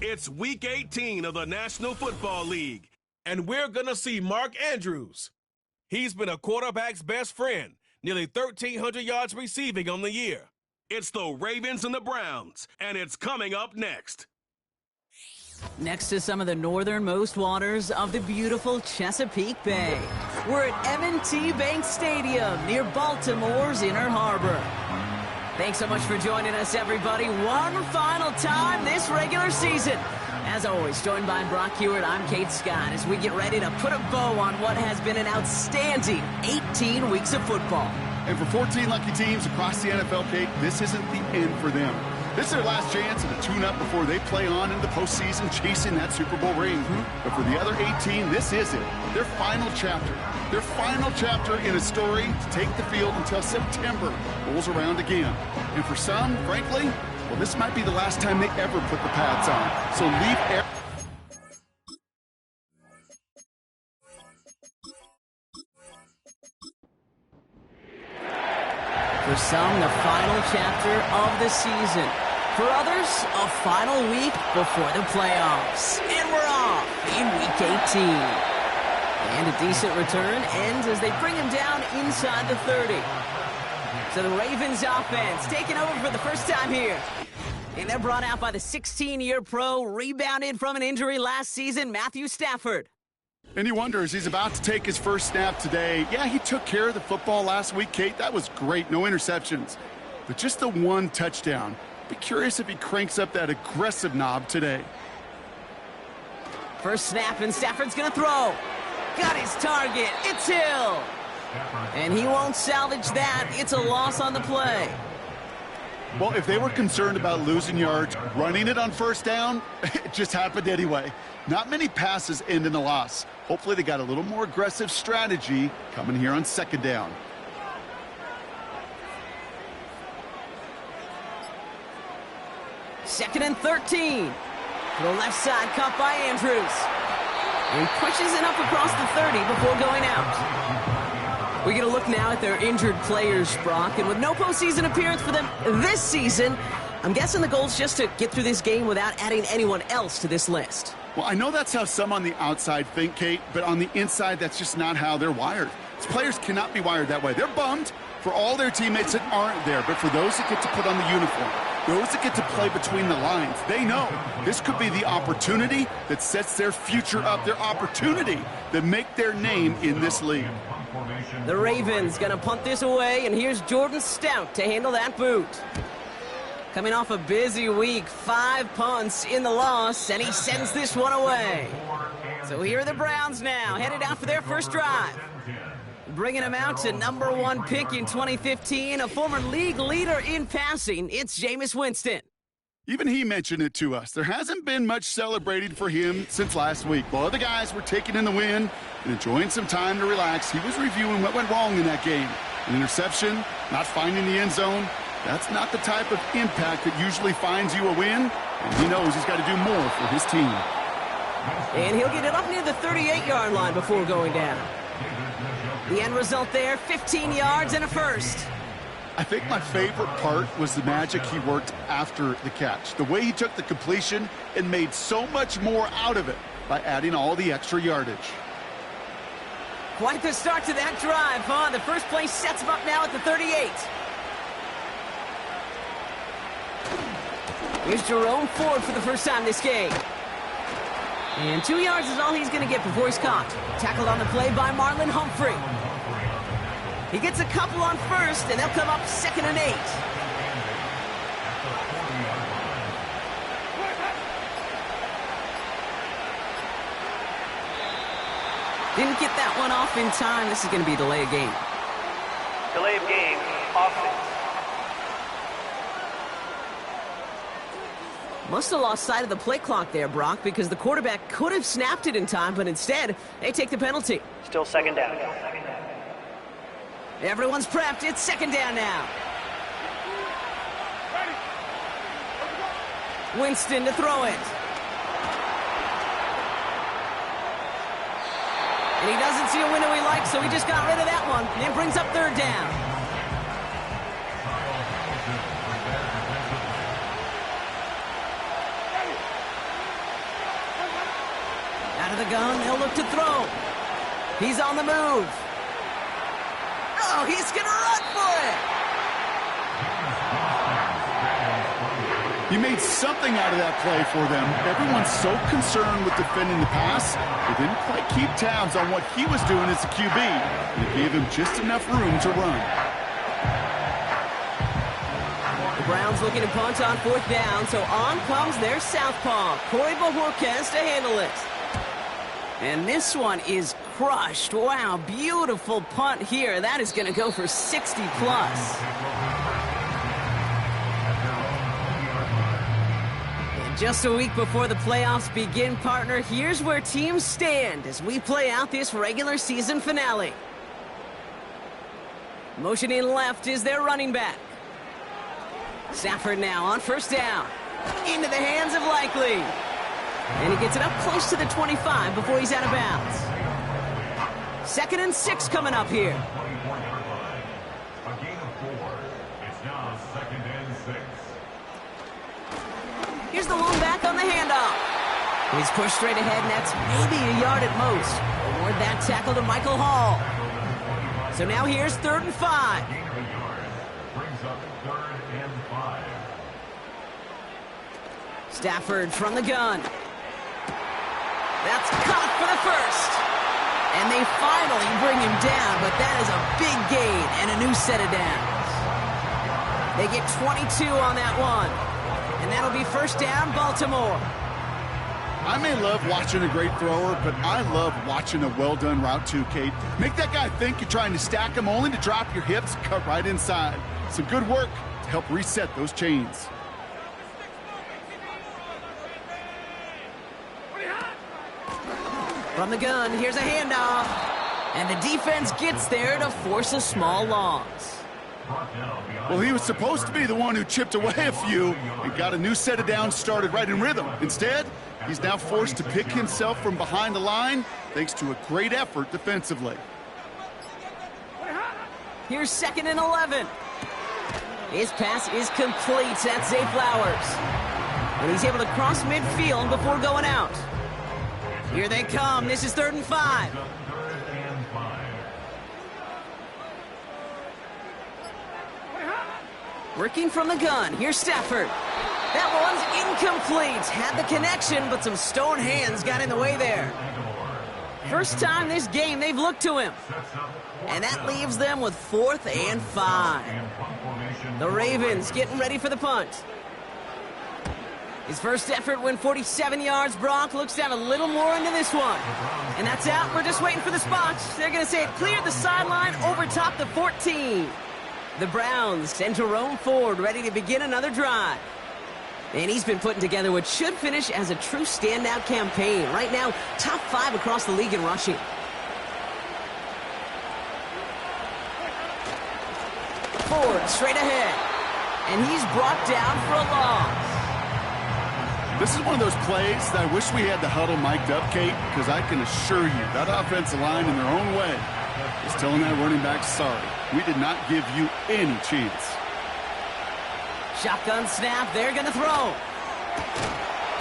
It's Week 18 of the National Football League, and we're going to see Mark Andrews. He's been a quarterback's best friend, nearly 1,300 yards receiving on the year. It's the Ravens and the Browns, and it's coming up next. Next to some of the northernmost waters of the beautiful Chesapeake Bay, we're at M&T Bank Stadium near Baltimore's Inner Harbor. Thanks so much for joining us, everybody. One final time this regular season. As always, joined by Brock Hewitt, I'm Kate Scott as we get ready to put a bow on what has been an outstanding 18 weeks of football. And for 14 lucky teams across the NFL, Kate, this isn't the end for them. This is their last chance at a tune-up before they play on into the postseason chasing that Super Bowl ring. But for the other 18, this is it. Their final chapter. Their final chapter in a story to take the field until September rolls around again. And for some, frankly, well, this might be the last time they ever put the pads on. So leave For some, the final chapter of the season. For others, a final week before the playoffs. And we're off in Week 18. And a decent return ends as they bring him down inside the 30. So the Ravens offense taking over for the first time here. And they're brought out by the 16-year pro, rebounded from an injury last season, Matthew Stafford. And he wonders, he's about to take his first snap today. Yeah, he took care of the football last week, Kate. That was great. No interceptions. But just the one touchdown. Be curious if he cranks up that aggressive knob today. First snap, and Stafford's going to throw. Got his target. It's Hill. And he won't salvage that. It's a loss on the play. Well, if they were concerned about losing yards, running it on first down, it just happened anyway. Not many passes end in a loss. Hopefully they got a little more aggressive strategy coming here on second down. Second and 13. To the left side, caught by Andrews. And pushes it up across the 30 before going out. We're going to look now at their injured players, Brock. And with no postseason appearance for them this season, I'm guessing the goal is just to get through this game without adding anyone else to this list. Well, I know that's how some on the outside think, Kate, but on the inside, that's just not how they're wired. These players cannot be wired that way. They're bummed for all their teammates that aren't there, but for those that get to put on the uniform, those that get to play between the lines, they know this could be the opportunity that sets their future up, their opportunity to make their name in this league. The Ravens going to punt this away, and here's Jordan Stout to handle that boot. Coming off a busy week, 5 punts in the loss, and he sends this one away. So here are the Browns now, headed out for their first drive. Bringing him out to number 1 pick in 2015, a former league leader in passing, it's Jameis Winston. Even he mentioned it to us. There hasn't been much celebrating for him since last week. While other guys were taking in the win and enjoying some time to relax, he was reviewing what went wrong in that game. An interception, not finding the end zone. That's not the type of impact that usually finds you a win, and he knows he's got to do more for his team. And he'll get it up near the 38-yard line before going down. The end result there, 15 yards and a first. I think my favorite part was the magic he worked after the catch. The way he took the completion and made so much more out of it by adding all the extra yardage. Quite the start to that drive, huh? The first play sets him up now at the 38. Here's Jerome Ford for the first time this game. And 2 yards is all he's going to get before he's caught. Tackled on the play by Marlon Humphrey. He gets a couple on first, and they'll come up 2nd and 8. Didn't get that one off in time. This is going to be a delay of game. Delay of game, offense. Must have lost sight of the play clock there, Brock, because the quarterback could have snapped it in time, but instead, they take the penalty. Still second down. Everyone's prepped. It's 2nd down now. Winston to throw it. And he doesn't see a window he likes, so he just got rid of that one. And it brings up 3rd down. shotgun. They'll look to throw. He's on the move. Oh, he's going to run for it. He made something out of that play for them. Everyone's so concerned with defending the pass, they didn't quite keep tabs on what he was doing as a QB. And it gave him just enough room to run. The Browns looking to punt on 4th down, so on comes their southpaw, Corey Bojorquez, to handle it. And this one is crushed. Wow, beautiful punt here. That is going to go for 60+. Just a week before the playoffs begin, partner, here's where teams stand as we play out this regular season finale. Motioning left is their running back. Stafford now on 1st down. Into the hands of Likely. And he gets it up close to the 25 before he's out of bounds. 2nd and 6 coming up here. Here's the lone back on the handoff. He's pushed straight ahead, and that's maybe a yard at most. Award that tackle to Michael Hall. So now here's 3rd and 5. Stafford from the gun. That's caught for the first. And they finally bring him down, but that is a big gain and a new set of downs. They get 22 on that one. And that'll be 1st down, Baltimore. I may love watching a great thrower, but I love watching a well-done route too, Kate. Make that guy think you're trying to stack him only to drop your hips, cut right inside. Some good work to help reset those chains. From the gun, here's a handoff. And the defense gets there to force a small loss. Well, he was supposed to be the one who chipped away a few and got a new set of downs started right in rhythm. Instead, he's now forced to pick himself from behind the line thanks to a great effort defensively. Here's 2nd and 11. His pass is complete. That's Zay Flowers. And he's able to cross midfield before going out. Here they come. This is 3rd and 5. Working from the gun. Here's Stafford. That one's incomplete. Had the connection, but some stone hands got in the way there. First time this game they've looked to him. And that leaves them with 4th and 5. The Ravens getting ready for the punt. His first effort went 47 yards. Brock looks to have a little more into this one. And that's out. We're just waiting for the spot. They're going to say it cleared the sideline over top the 14. The Browns send to roam forward, ready to begin another drive. And he's been putting together what should finish as a true standout campaign. Right now, top 5 across the league in rushing. Ford straight ahead. And he's brought down for a loss. This is one of those plays that I wish we had the huddle mic'd up, Kate, because I can assure you that offensive line in their own way is telling that running back, sorry, we did not give you any chance. Shotgun snap, they're going to throw.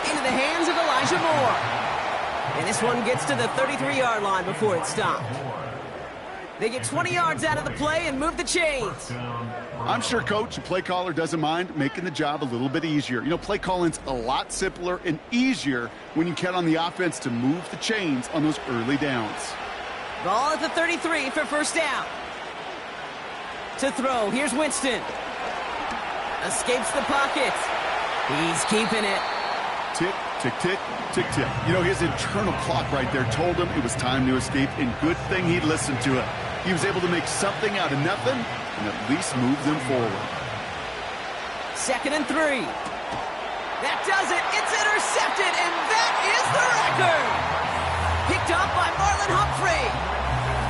Into the hands of Elijah Moore. And this one gets to the 33-yard line before it's stopped. They get 20 yards out of the play and move the chains. I'm sure coach and play caller doesn't mind making the job a little bit easier. You know, play calling's a lot simpler and easier when you count on the offense to move the chains on those early downs. Ball at the 33 for 1st down. To throw, here's Winston. Escapes the pocket. He's keeping it. Tick, tick, tick, tick, tick. You know, his internal clock right there told him it was time to escape, and good thing he listened to it. He was able to make something out of nothing and at least move them forward. 2nd and 3. That does it. It's intercepted, and that is the record. Picked up by Marlon Humphrey.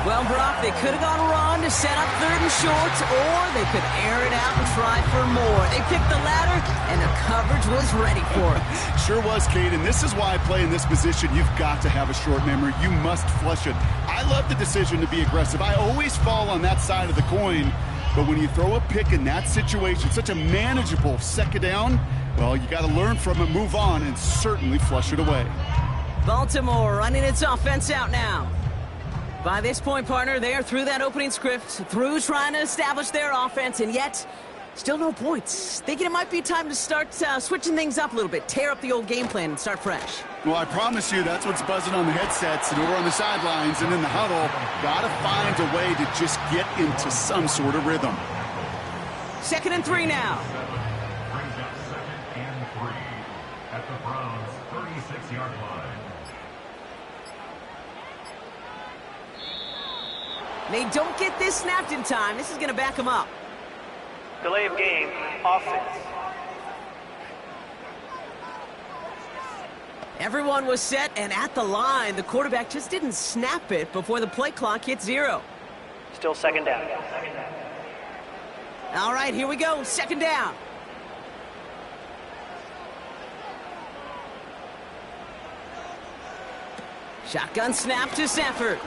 Well, Brock, they could have gone run to set up 3rd and short, or they could air it out and try for more. They picked the latter, and the coverage was ready for it. Sure was, Kate, and this is why I play in this position. You've got to have a short memory. You must flush it. I love the decision to be aggressive. I always fall on that side of the coin, but when you throw a pick in that situation, such a manageable 2nd down, well, you got to learn from it, move on, and certainly flush it away. Baltimore running its offense out now. By this point, partner, they are through that opening script, through trying to establish their offense, and yet still no points. Thinking it might be time to start switching things up a little bit, tear up the old game plan and start fresh. Well, I promise you that's what's buzzing on the headsets and over on the sidelines and in the huddle. Got to find a way to just get into some sort of rhythm. 2nd and 3 now. Second and 3 at the Browns' 36-yard line. They don't get this snapped in time. This is going to back them up. Delay of game, offense. Everyone was set and at the line. The quarterback just didn't snap it before the play clock hit 0. Still second down. All right, here we go. 2nd down. Shotgun snap to Sanford.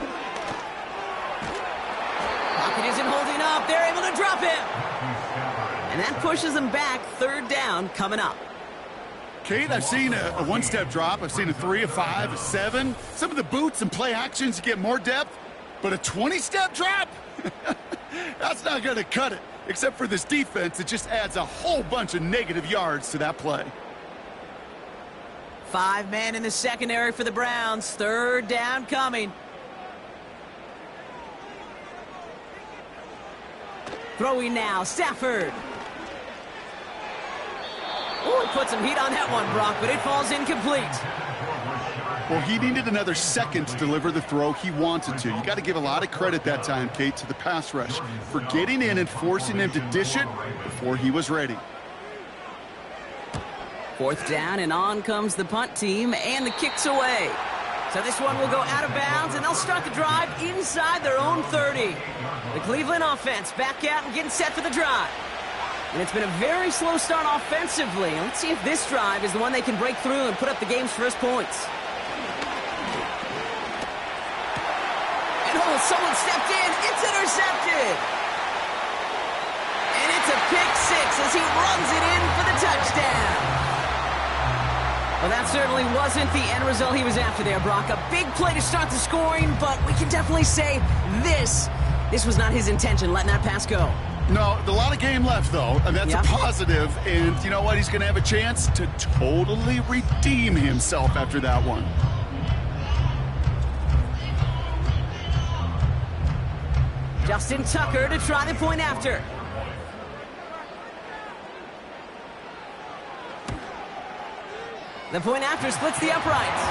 Pocket isn't holding up. They're able to drop him. And that pushes them back. 3rd down coming up. Kate, I've seen a one-step drop. I've seen a 3, a 5, a 7. Some of the boots and play actions get more depth, but a 20-step drop? That's not going to cut it. Except for this defense, it just adds a whole bunch of negative yards to that play. 5 men in the secondary for the Browns. 3rd down coming. Throwing now, Stafford. Oh, he put some heat on that one, Brock, but it falls incomplete. Well, he needed another second to deliver the throw he wanted to. You got to give a lot of credit that time, Kate, to the pass rush for getting in and forcing him to dish it before he was ready. 4th down, and on comes the punt team, and the kick's away. So this one will go out of bounds, and they'll start the drive inside their own 30. The Cleveland offense back out and getting set for the drive. And it's been a very slow start offensively. Let's see if this drive is the one they can break through and put up the game's first points. And oh, someone stepped in. It's intercepted. And it's a pick 6 as he runs it in for the touchdown. Well, that certainly wasn't the end result he was after there, Brock. A big play to start the scoring, but we can definitely say this was not his intention, letting that pass go. No, a lot of game left, though, and that's a positive. And you know what? He's going to have a chance to totally redeem himself after that one. Justin Tucker to try the point after. The point after splits the uprights.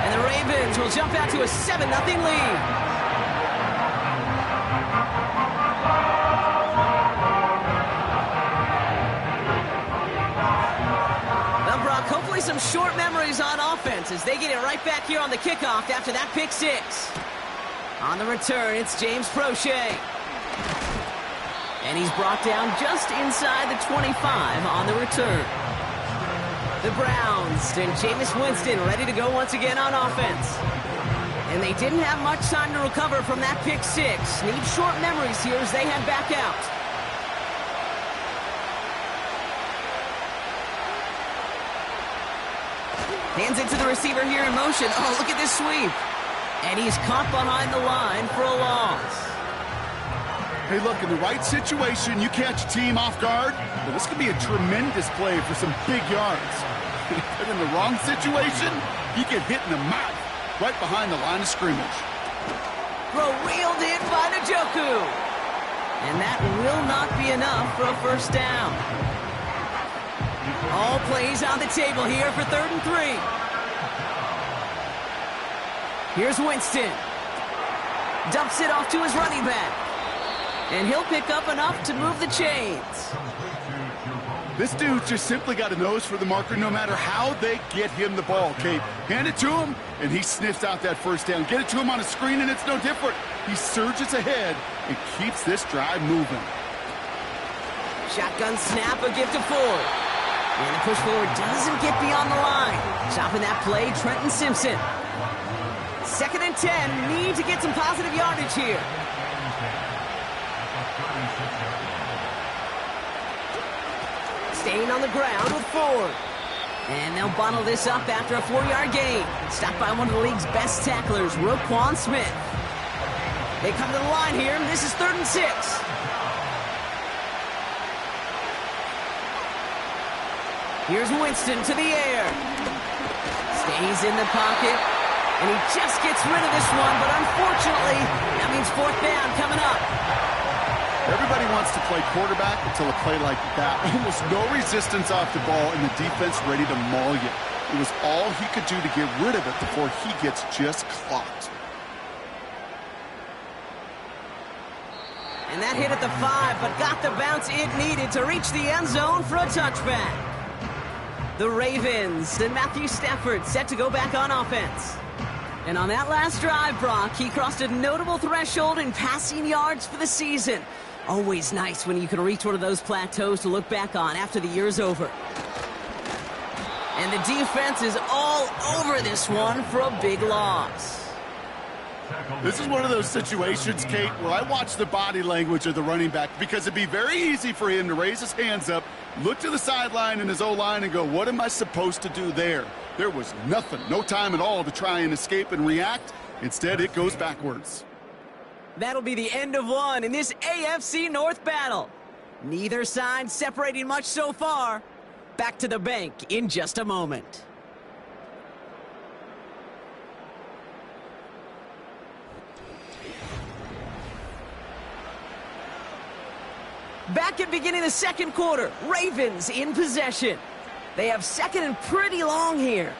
And the Ravens will jump out to a 7-0 lead. Well, Brock, hopefully some short memories on offense as they get it right back here on the kickoff after that pick 6. On the return, it's James Prochet. And he's brought down just inside the 25 on the return. The Browns and Jameis Winston ready to go once again on offense. And they didn't have much time to recover from that pick 6. Need short memories here as they head back out. Hands it to the receiver here in motion. Oh, look at this sweep. And he's caught behind the line for a loss. Hey, look, in the right situation, you catch a team off guard. Well, this could be a tremendous play for some big yards. But in the wrong situation, you get hit in the mouth right behind the line of scrimmage. Throw reeled in by Njoku. And that will not be enough for a first down. All plays on the table here for 3rd and 3. Here's Winston. Dumps it off to his running back. And he'll pick up enough to move the chains. This dude just simply got a nose for the marker no matter how they get him the ball, Kate. Hand it to him, and he sniffs out that first down. Get it to him on a screen, and it's no different. He surges ahead and keeps this drive moving. Shotgun snap, a gift to Ford. And the push forward doesn't get beyond the line. Stopping that play, Trenton Simpson. 2nd and 10, need to get some positive yardage here. Staying on the ground with Ford. And they'll bottle this up after a 4-yard gain. Stopped by one of the league's best tacklers, Roquan Smith. They come to the line here, and this is 3rd and 6. Here's Winston to the air. Stays in the pocket, and he just gets rid of this one, but unfortunately, that means 4th down coming up. Everybody wants to play quarterback until a play like that. Almost no resistance off the ball, and the defense ready to maul you. It was all he could do to get rid of it before he gets just clocked. And that hit at the 5, but got the bounce it needed to reach the end zone for a touchback. The Ravens and Matthew Stafford set to go back on offense. And on that last drive, Brock, he crossed a notable threshold in passing yards for the season. Always nice when you can reach one of those plateaus to look back on after the year's over. And the defense is all over this one for a big loss. This is one of those situations, Kate, where I watch the body language of the running back because it'd be very easy for him to raise his hands up, look to the sideline in his O-line and go, what am I supposed to do there? There was nothing, no time at all to try and escape and react. Instead, it goes backwards. That'll be the end of one in this AFC North battle. Neither side separating much so far. Back to the bank in just a moment. Back at beginning of the second quarter, Ravens in possession. They have 2nd and pretty long here.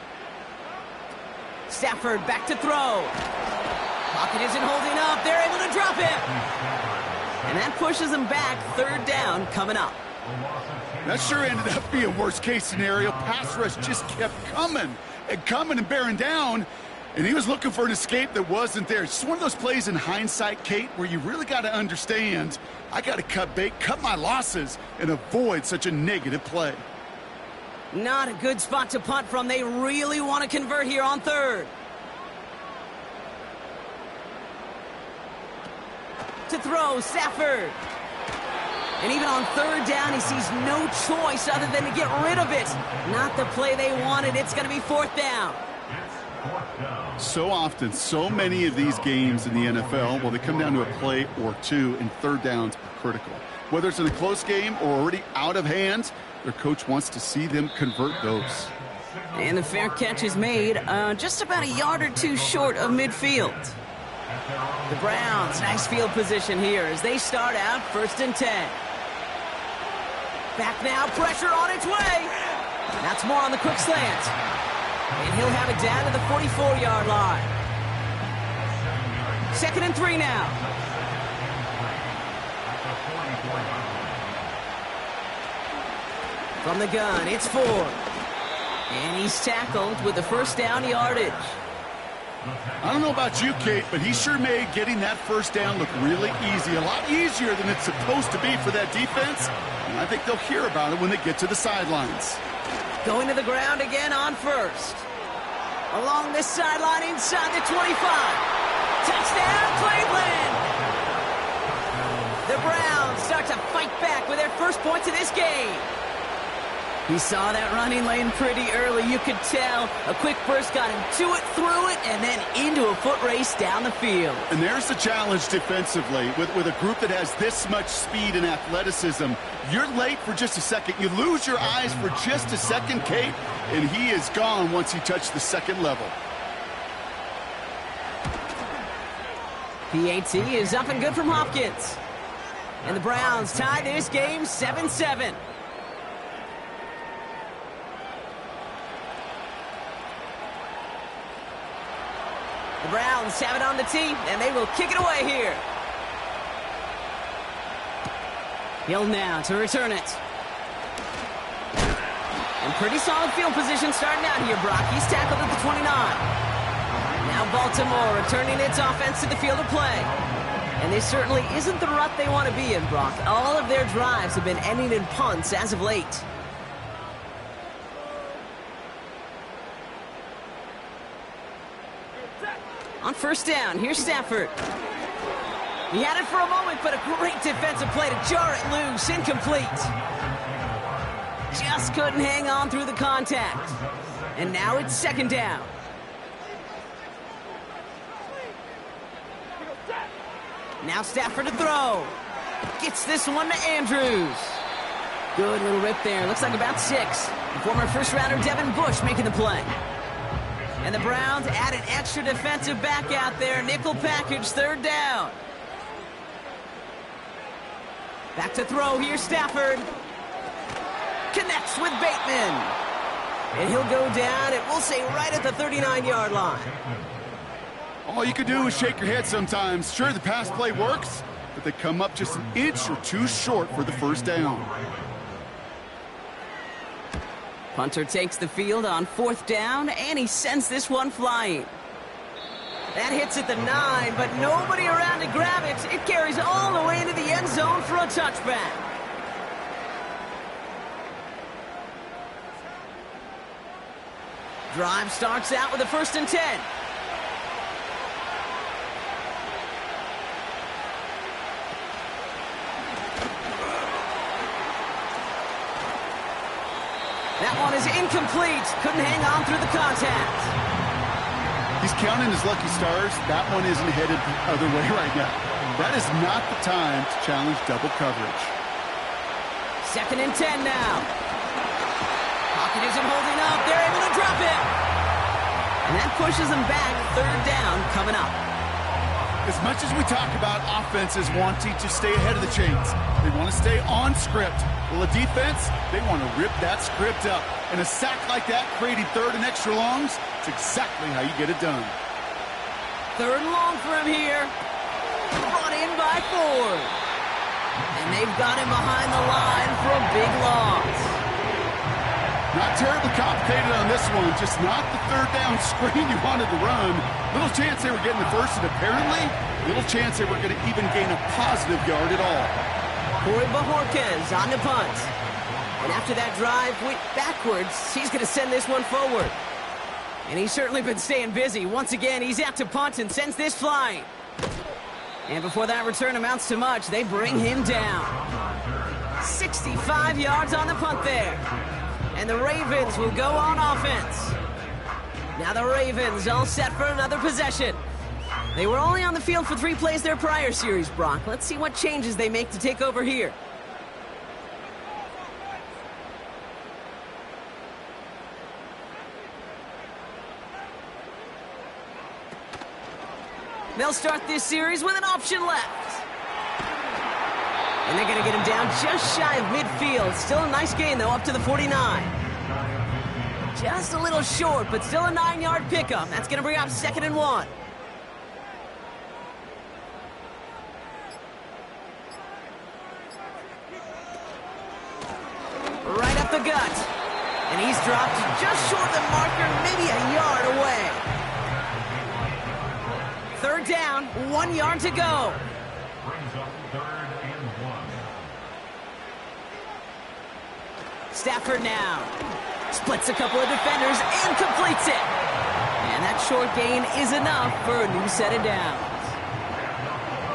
Stafford back to throw. Pocket isn't holding up. They're able to drop it. And that pushes them back. 3rd down coming up. That sure ended up being a worst-case scenario. Pass rush just kept coming and bearing down. And he was looking for an escape that wasn't there. It's just one of those plays in hindsight, Kate, where you really got to understand, I got to cut bait, cut my losses, and avoid such a negative play. Not a good spot to punt from. They really want to convert here on 3rd. To throw, Stafford. And even on 3rd down, he sees no choice other than to get rid of it. Not the play they wanted. It's going to be 4th down. So often, so many of these games in the NFL, well, they come down to a play or two, and 3rd downs are critical. Whether it's in a close game or already out of hand, their coach wants to see them convert those. And the fair catch is made just about a yard or two short of midfield. The Browns, nice field position here as they start out 1st and 10. Back now, pressure on its way. That's more on the quick slant. And he'll have it down to the 44-yard line. 2nd and 3 now. From the gun, it's Ford. And he's tackled with the 1st down yardage. I don't know about you, Kate, but he sure made getting that 1st down look really easy. A lot easier than it's supposed to be for that defense. And I think they'll hear about it when they get to the sidelines. Going to the ground again on 1st. Along this sideline inside the 25. Touchdown, Cleveland! The Browns start to fight back with their first points of this game. He saw that running lane pretty early. You could tell a quick burst got him to it, through it, and then into a foot race down the field. And there's the challenge defensively. With a group that has this much speed and athleticism, you're late for just a second. You lose your eyes for just a second, Kate, and he is gone once you touch the 2nd level. PAT is up and good from Hopkins. And the Browns tie this game 7-7. The Browns have it on the tee, and they will kick it away here. Hill now to return it. And pretty solid field position starting out here, Brock. He's tackled at the 29. Now Baltimore returning its offense to the field of play. And this certainly isn't the rut they want to be in, Brock. All of their drives have been ending in punts as of late. On 1st down, here's Stafford. He had it for a moment, but a great defensive play to jar it loose. Incomplete. just couldn't hang on through the contact. And now it's second down. Now Stafford to throw. Gets this one to Andrews. Good little rip there. Looks like about 6. Former first-rounder Devin Bush making the play. And the Browns add an extra defensive back out there. Nickel package, third down. Back to throw here, Stafford. Connects with Bateman. And he'll go down, and we'll say right at the 39-yard line. All you can do is shake your head sometimes. Sure, the pass play works, but they come up just an inch or two short for the first down. Punter takes the field on fourth down, and he sends this one flying. That hits at the 9, but nobody around to grab it. It carries all the way into the end zone for a touchback. Drive starts out with a 1st and 10. That one is incomplete. Couldn't hang on through the contact. He's counting his lucky stars. That one isn't headed the other way right now. That is not the time to challenge double coverage. 2nd and 10 now. Pocket isn't holding up. They're able to drop it. And that pushes them back. 3rd down coming up. As much as we talk about offenses wanting to stay ahead of the chains, they want to stay on script. Well, the defense, they want to rip that script up. And a sack like that, creating 3rd and extra longs, it's exactly how you get it done. 3rd and long for him here. Brought in by Ford. And they've got him behind the line for a big loss. Not terribly complicated on this one. Just not the 3rd down screen you wanted to run. Little chance they were getting the first, and apparently, little chance they were going to even gain a positive yard at all. Corey Bajorquez on the punt. And after that drive went backwards, he's going to send this one forward. And he's certainly been staying busy. Once again, he's out to punt and sends this flying. And before that return amounts to much, they bring him down. 65 yards on the punt there. And the Ravens will go on offense. Now the Ravens all set for another possession. They were only on the field for 3 plays their prior series, Brock. Let's see what changes they make to take over here. They'll start this series with an option left. And they're going to get him down just shy of midfield. Still a nice gain, though, up to the 49. Just a little short, but still a 9-yard pickup. That's going to bring up 2nd and 1. Right up the gut. And he's dropped just short of the marker, maybe a yard away. 3rd down, 1 yard to go. Brings up 3rd and 1. Stafford now. Splits a couple of defenders and completes it. And that short gain is enough for a new set of downs.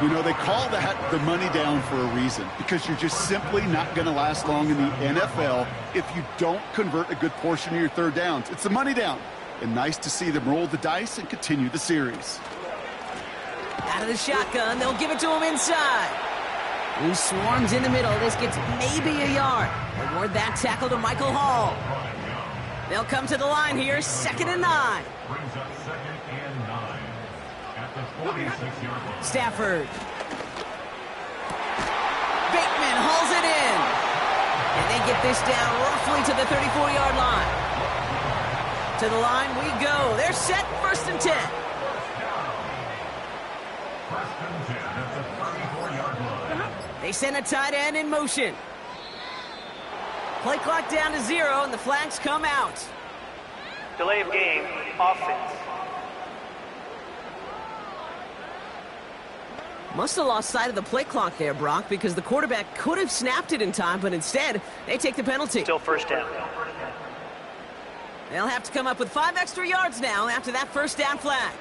You know, they call that the money down for a reason, because you're just simply not going to last long in the NFL if you don't convert a good portion of your 3rd downs. It's the money down. And nice to see them roll the dice and continue the series. Out of the shotgun, they'll give it to him inside. He swarms in the middle. This gets maybe a yard. Award that tackle to Michael Hall. They'll come to the line here, 2nd and 9. Brings up 2nd and 9 at the 46-yard line. Stafford. Bateman hauls it in. And they get this down roughly to the 34-yard line. To the line we go. They're set, 1st and 10. 1st and 10 at the 34-yard line. They send a tight end in motion. Play clock down to 0, and the flags come out. Delay of game, offense. Must have lost sight of the play clock there, Brock, because the quarterback could have snapped it in time, but instead, they take the penalty. Still 1st down. They'll have to come up with 5 extra yards now after that 1st down flag.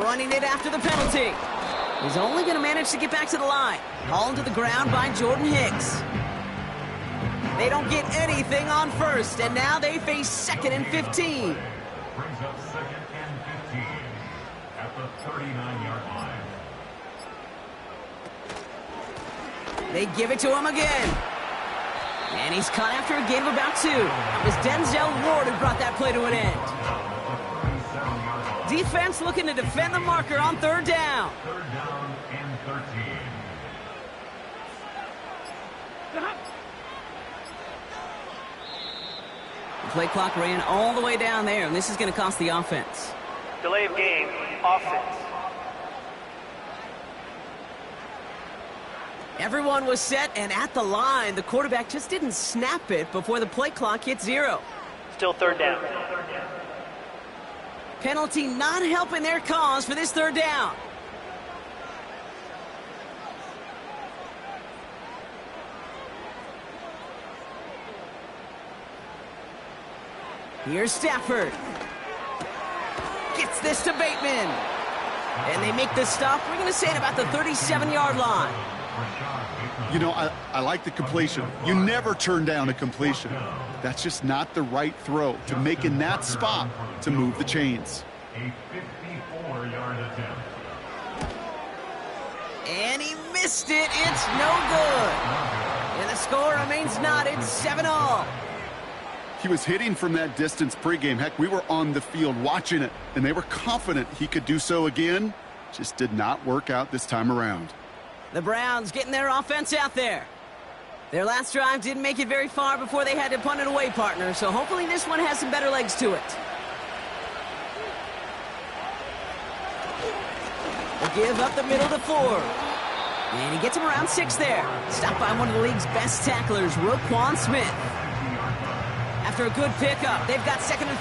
Running it after the penalty. He's only going to manage to get back to the line. Hauled to the ground by Jordan Hicks. They don't get anything on first, and now they face 2nd and 15. Brings up 2nd and 15 at the 39-yard line. They give it to him again. And he's caught after a gain of about 2. It was Denzel Ward who brought that play to an end. Defense looking to defend the marker on 3rd down. 3rd down and 13. The play clock ran all the way down there, and this is going to cost the offense. Delay of game, offense. Everyone was set and at the line. The quarterback just didn't snap it before the play clock hit 0. Still 3rd down. Penalty not helping their cause for this 3rd down. Here's Stafford. Gets this to Bateman. And they make the stop, we're going to say, at about the 37-yard line. You know, I like the completion. You never turn down a completion. That's just not the right throw to make in that spot to move the chains. A 54-yard attempt. And he missed it. It's no good. And the score remains knotted 7-all. He was hitting from that distance pregame. Heck, we were on the field watching it, and they were confident he could do so again. Just did not work out this time around. The Browns getting their offense out there. Their last drive didn't make it very far before they had to punt it away, partner, so hopefully this one has some better legs to it. They give up the middle to Ford. And he gets him around 6 there. Stopped by one of the league's best tacklers, Roquan Smith. After a good pickup, they've got 2nd and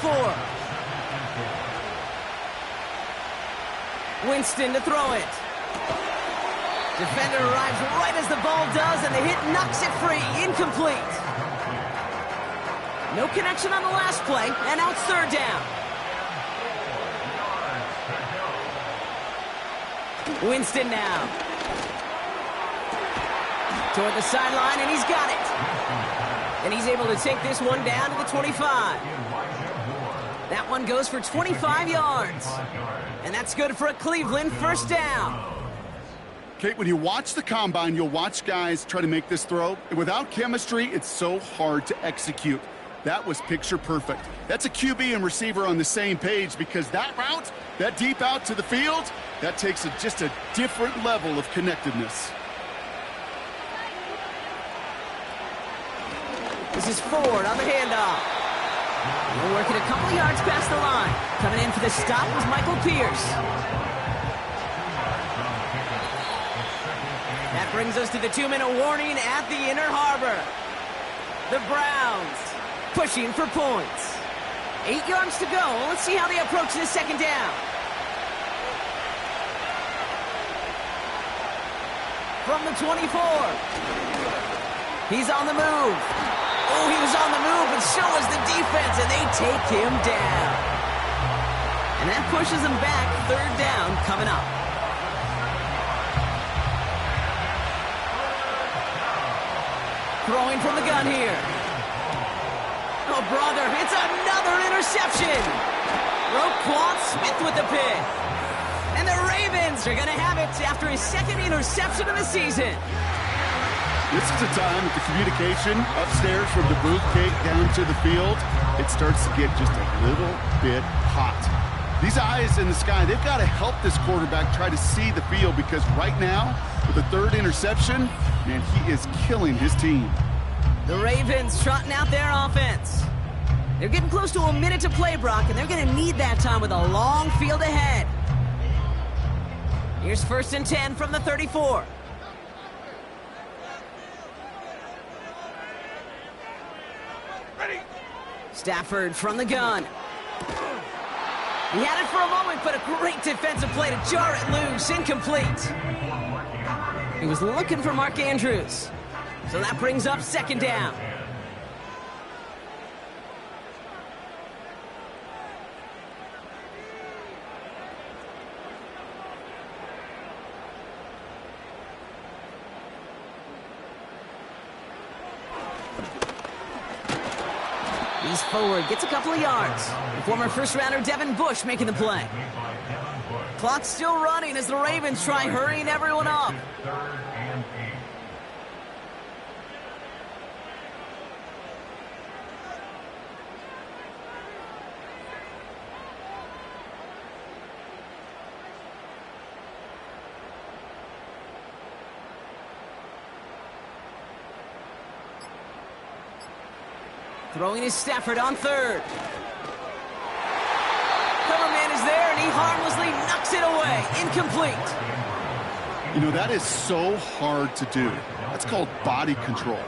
4. Winston to throw it. Defender arrives right as the ball does, and the hit knocks it free. Incomplete. No connection on the last play, and now it's 3rd down. Winston now. Toward the sideline, and he's got it. And he's able to take this one down to the 25. That one goes for 25 yards. And that's good for a Cleveland 1st down. Kate, when you watch the combine, you'll watch guys try to make this throw. And without chemistry, it's so hard to execute. That was picture perfect. That's a QB and receiver on the same page, because that route, that deep out to the field, that takes just a different level of connectedness. This is Ford on the handoff. We're working a couple of yards past the line. Coming in for the stop was Michael Pierce. That brings us to the 2-minute warning at the Inner Harbor. The Browns pushing for points. 8 yards to go. Let's see how they approach this 2nd down. From the 24. He's on the move. Oh, he was on the move, but so was the defense, and they take him down. And that pushes him back. 3rd down coming up. Throwing from the gun here. Oh, brother, it's another interception. Roquan Smith with the pick. And the Ravens are going to have it after his 2nd interception of the season. This is a time that the communication upstairs from the booth cake down to the field, it starts to get just a little bit hot. These eyes in the sky, they've got to help this quarterback try to see the field, because right now, with the 3rd interception, man, he is killing his team. The Ravens trotting out their offense. They're getting close to a minute to play, Brock, and they're going to need that time with a long field ahead. Here's 1st and 10 from the 34. Stafford from the gun. He had it for a moment, but a great defensive play to jar it loose. Incomplete. He was looking for Mark Andrews. So that brings up 2nd down. He's forward, gets a couple of yards. The former first-rounder Devin Bush making the play. Clock's still running as the Ravens try hurrying everyone up. Third and 8. Throwing is Stafford on third. Cover man is there, and he harmlessly knocks it away. Incomplete. You know, that is so hard to do. That's called body control.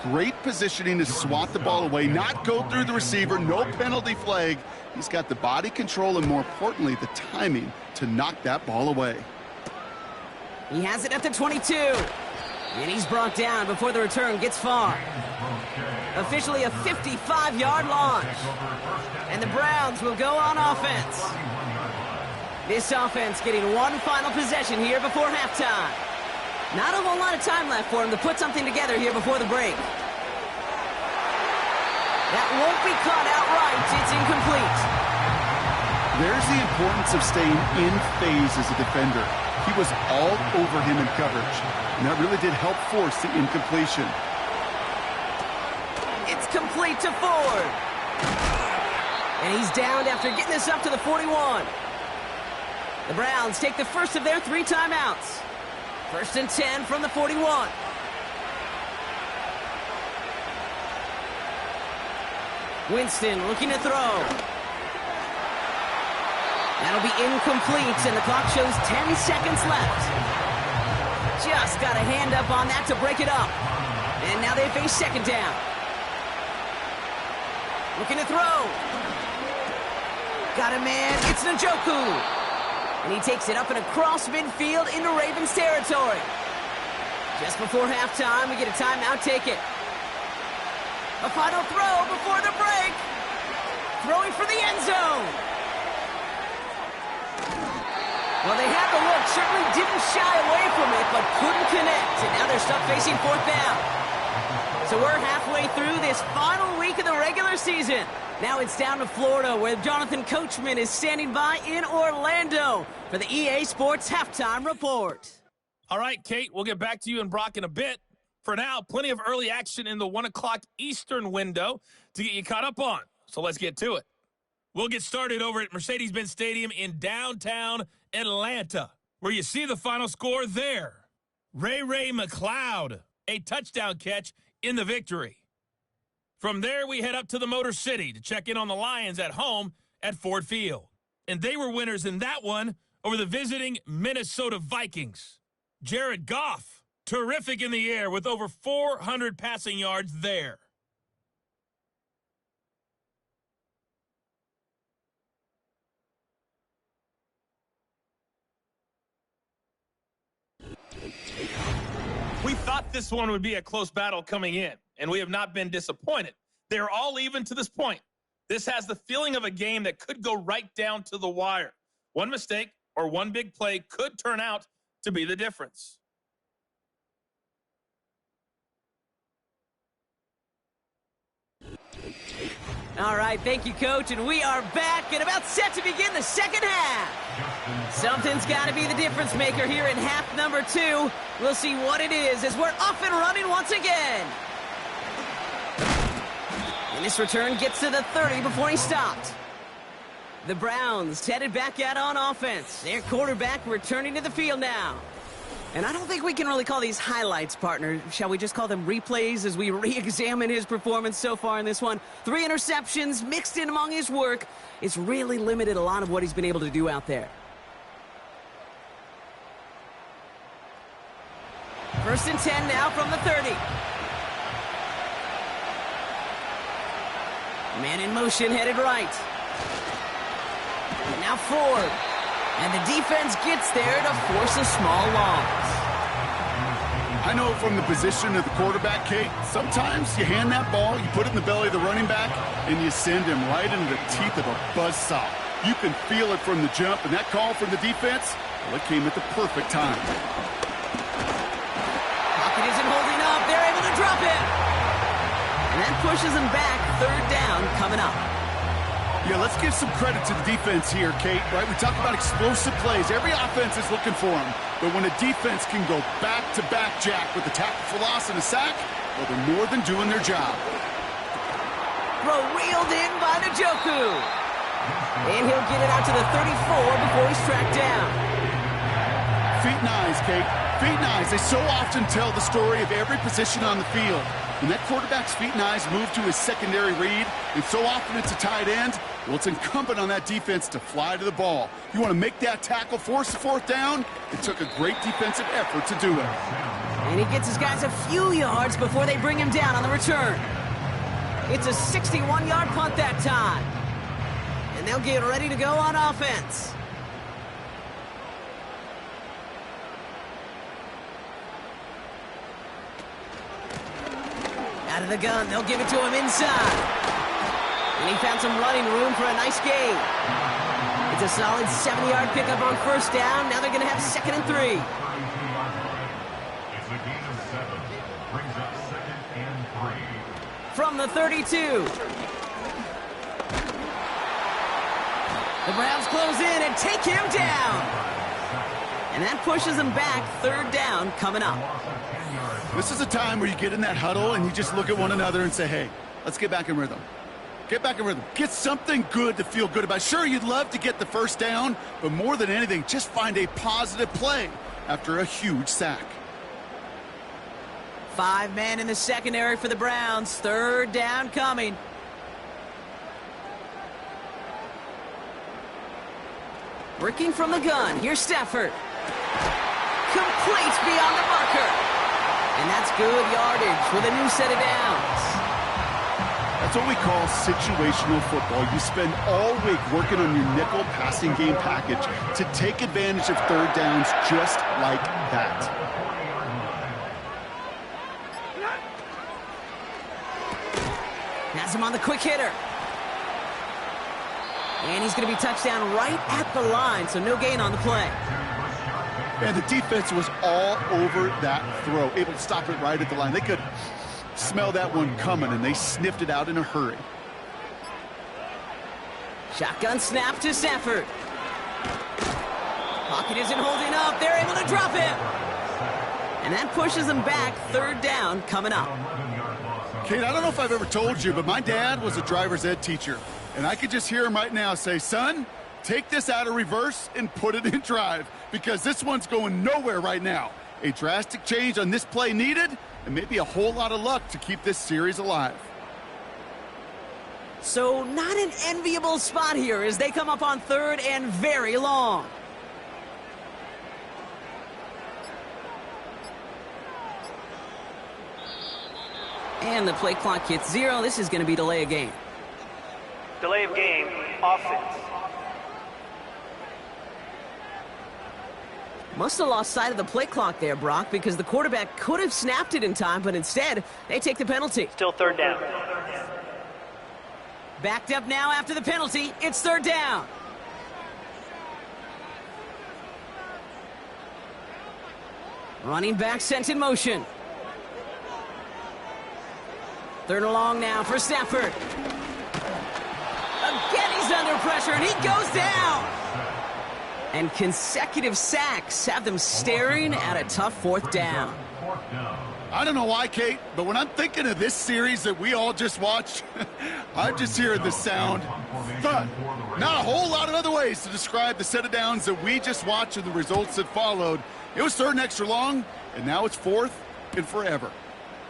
Great positioning to swat the ball away, not go through the receiver, no penalty flag. He's got the body control and, more importantly, the timing to knock that ball away. He has it at the 22. And he's brought down before the return gets far. Officially a 55-yard launch. And the Browns will go on offense. This offense getting one final possession here before halftime. Not a whole lot of time left for him to put something together here before the break. That won't be caught outright. It's incomplete. There's the importance of staying in phase as a defender. He was all over him in coverage, and that really did help force the incompletion. It's complete to Ford. And he's downed after getting this up to the 41. The Browns take the first of their 3 timeouts. First and 10 from the 41. Winston looking to throw. That'll be incomplete, and the clock shows 10 seconds left. Just got a hand up on that to break it up. And now they face second down. Looking to throw. Got a man. It's Njoku. And he takes it up and across midfield into Ravens territory. Just before halftime, we get a timeout. Take it. A final throw before the break. Throwing for the end zone. Well, they had the look. Certainly didn't shy away from it, but couldn't connect. And now they're stuck facing fourth down. So we're halfway through this final week of the regular season. Now it's down to Florida, where Jonathan Coachman is standing by in Orlando for the EA Sports Halftime Report. All right, Kate, we'll get back to you and Brock in a bit. For now, plenty of early action in the 1 o'clock Eastern window to get you caught up on. So let's get to it. We'll get started over at Mercedes-Benz Stadium in downtown Atlanta, where you see the final score there. Ray McCloud, a touchdown catch in the victory. From there, we head up to the Motor City to check in on the Lions at home at Ford Field. And they were winners in that one over the visiting Minnesota Vikings. Jared Goff, terrific in the air with over 400 passing yards there. We thought this one would be a close battle coming in, and we have not been disappointed. They're all even to this point. This has the feeling of a game that could go right down to the wire. One mistake or one big play could turn out to be the difference. All right, thank you, Coach, and we are back and about set to begin the second half. Something's got to be the difference maker here in half number 2. We'll see what it is as we're off and running once again. And this return gets to the 30 before he stopped. The Browns headed back out on offense. Their quarterback returning to the field now. And I don't think we can really call these highlights, partner. Shall we just call them replays as we re-examine his performance so far in this one? 3 interceptions mixed in among his work. It's really limited a lot of what he's been able to do out there. First and 10 now from the 30. Man in motion, headed right. And now Ford. And the defense gets there to force a small loss. I know from the position of the quarterback, Kate, sometimes you hand that ball, you put it in the belly of the running back, and you send him right into the teeth of a buzzsaw. You can feel it from the jump, and that call from the defense, well, it came at the perfect time. Pocket isn't holding up. They're able to drop it. And that pushes them back. Third down coming up. Yeah, let's give some credit to the defense here, Kate, right? We talk about explosive plays. Every offense is looking for them. But when a defense can go back-to-back, Jack, with a tackle for loss and a sack, well, they're more than doing their job. Throw reeled in by Njoku. And he'll get it out to the 34 before he's tracked down. Feet and eyes, Kate. Feet and eyes. They so often tell the story of every position on the field. When that quarterback's feet and eyes move to his secondary read, and so often it's a tight end, well, it's incumbent on that defense to fly to the ball. You want to make that tackle, force the fourth down? It took a great defensive effort to do it. And he gets his guys a few yards before they bring him down on the return. It's a 61-yard punt that time. And they'll get ready to go on offense. Out of the gun, they'll give it to him inside. And he found some running room for a nice gain. It's a solid 70-yard pickup on first down. Now they're going to have 2nd and 3. It's a gain of 7. Brings up 2nd and 3. From the 32. The Browns close in and take him down. And that pushes them back. 3rd down coming up. This is a time where you get in that huddle and you just look at one another and say, hey, let's get back in rhythm. Get back in rhythm. Get something good to feel good about. Sure, you'd love to get the first down, but more than anything, just find a positive play after a huge sack. 5 men in the secondary for the Browns. 3rd down coming. Working from the gun. Here's Stafford. Complete beyond the marker. And that's good yardage with a new set of downs. That's what we call situational football. You spend all week working on your nickel passing game package to take advantage of 3rd downs just like that. Has him on the quick hitter. And he's going to be touchdown right at the line, so no gain on the play. And the defense was all over that throw, able to stop it right at the line. They could smell that one coming, and they sniffed it out in a hurry. Shotgun snap to Stafford. Pocket isn't holding up. They're able to drop him. And that pushes them back. 3rd down coming up. Kate, I don't know if I've ever told you, but my dad was a driver's ed teacher. And I could just hear him right now say, son, take this out of reverse and put it in drive, because this one's going nowhere right now. A drastic change on this play needed, and maybe a whole lot of luck to keep this series alive. So not an enviable spot here as they come up on 3rd and very long. And the play clock hits 0. This is going to be delay of game. Delay of game, offense. Must have lost sight of the play clock there, Brock, because the quarterback could have snapped it in time, but instead, they take the penalty. Still 3rd down. Backed up now after the penalty. It's 3rd down. Running back sent in motion. 3rd and long now for Stafford. Again, he's under pressure, and he goes down. And consecutive sacks have them staring at a tough 4th down. I don't know why, Kate, but when I'm thinking of this series that we all just watched, I'm just hearing the sound. Thud. Not a whole lot of other ways to describe the set of downs that we just watched and the results that followed. It was 3rd and extra long, and now it's 4th and forever.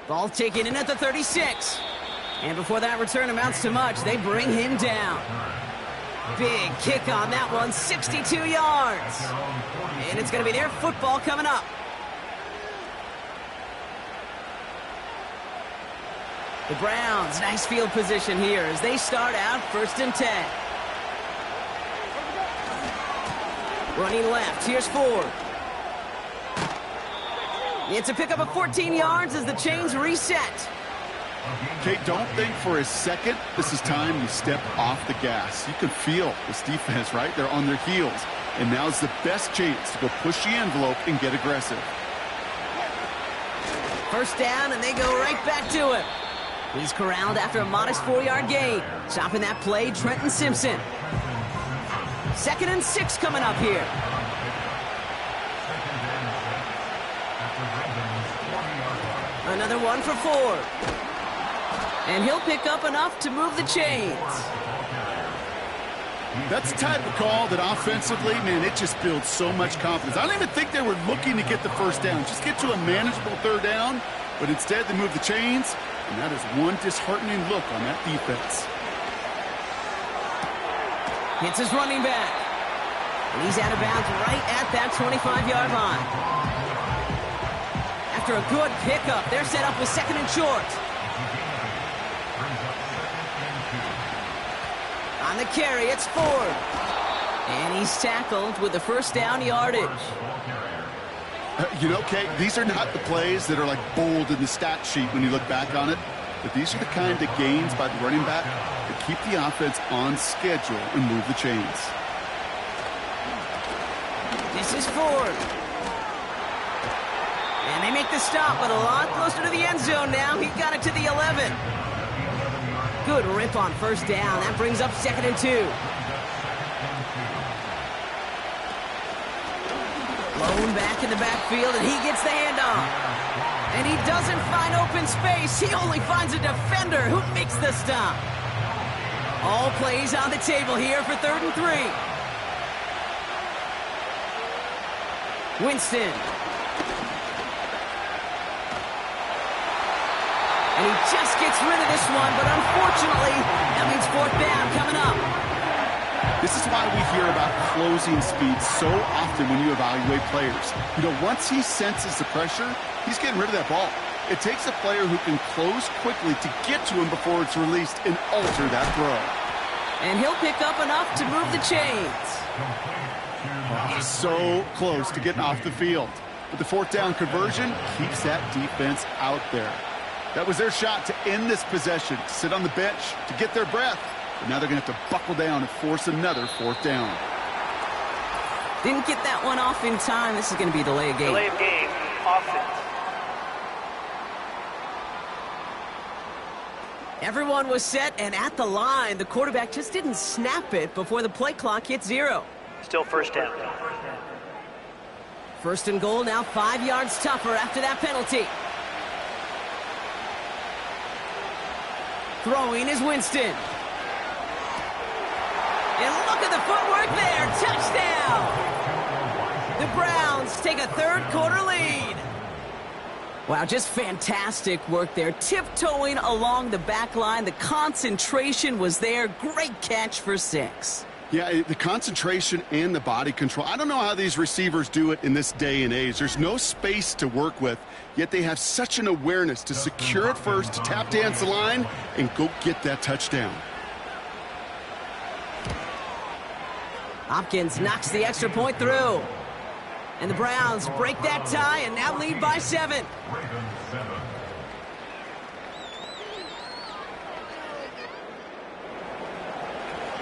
Ball taken in at the 36. And before that return amounts to much, they bring him down. Big kick on that one, 62 yards. And it's going to be their football coming up. The Browns, nice field position here as they start out 1st and 10. Running left, here's Ford. It's a pickup of 14 yards as the chains reset. Kate, don't think for a second this is time you step off the gas. You can feel this defense, right? They're on their heels. And now's the best chance to go push the envelope and get aggressive. 1st down, and they go right back to it. He's corralled after a modest 4-yard gain. Stopping that play, Trenton Simpson. 2nd and 6 coming up here. Another one for Ford. And he'll pick up enough to move the chains. That's the type of call that offensively, man, it just builds so much confidence. I don't even think they were looking to get the first down. Just get to a manageable 3rd down, but instead they move the chains, and that is one disheartening look on that defense. Hits his running back. And he's out of bounds right at that 25-yard line. After a good pickup, they're set up with 2nd and short. On the carry, it's Ford. And he's tackled with the 1st down yardage. You know, Kate, these are not the plays that are like bold in the stat sheet when you look back on it, but these are the kind of gains by the running back that keep the offense on schedule and move the chains. This is Ford. And they make the stop, but a lot closer to the end zone now. He got it to the 11. Good rip on 1st down. That brings up 2nd and 2. Blown back in the backfield, and he gets the handoff. And he doesn't find open space. He only finds a defender who makes the stop. All plays on the table here for 3rd and 3. Winston. And he just gets rid of this one, but unfortunately, that means 4th down coming up. This is why we hear about closing speed so often when you evaluate players. You know, once he senses the pressure, he's getting rid of that ball. It takes a player who can close quickly to get to him before it's released and alter that throw. And he'll pick up enough to move the chains. So close to getting off the field. But the 4th down conversion keeps that defense out there. That was their shot to end this possession, to sit on the bench, to get their breath. But now they're going to have to buckle down and force another 4th down. Didn't get that one off in time. This is going to be delay of game. Delay of game, offense. Everyone was set and at the line. The quarterback just didn't snap it before the play clock hit 0. Still 1st down. 1st and goal, now 5 yards tougher after that penalty. Throwing is Winston. And look at the footwork there. Touchdown! The Browns take a 3rd quarter lead. Wow, just fantastic work there. Tiptoeing along the back line. The concentration was there. Great catch for 6. Yeah, the concentration and the body control. I don't know how these receivers do it in this day and age. There's no space to work with, yet they have such an awareness to secure it first, to tap dance the line, and go get that touchdown. Hopkins knocks the extra point through. And the Browns break that tie and now lead by 7.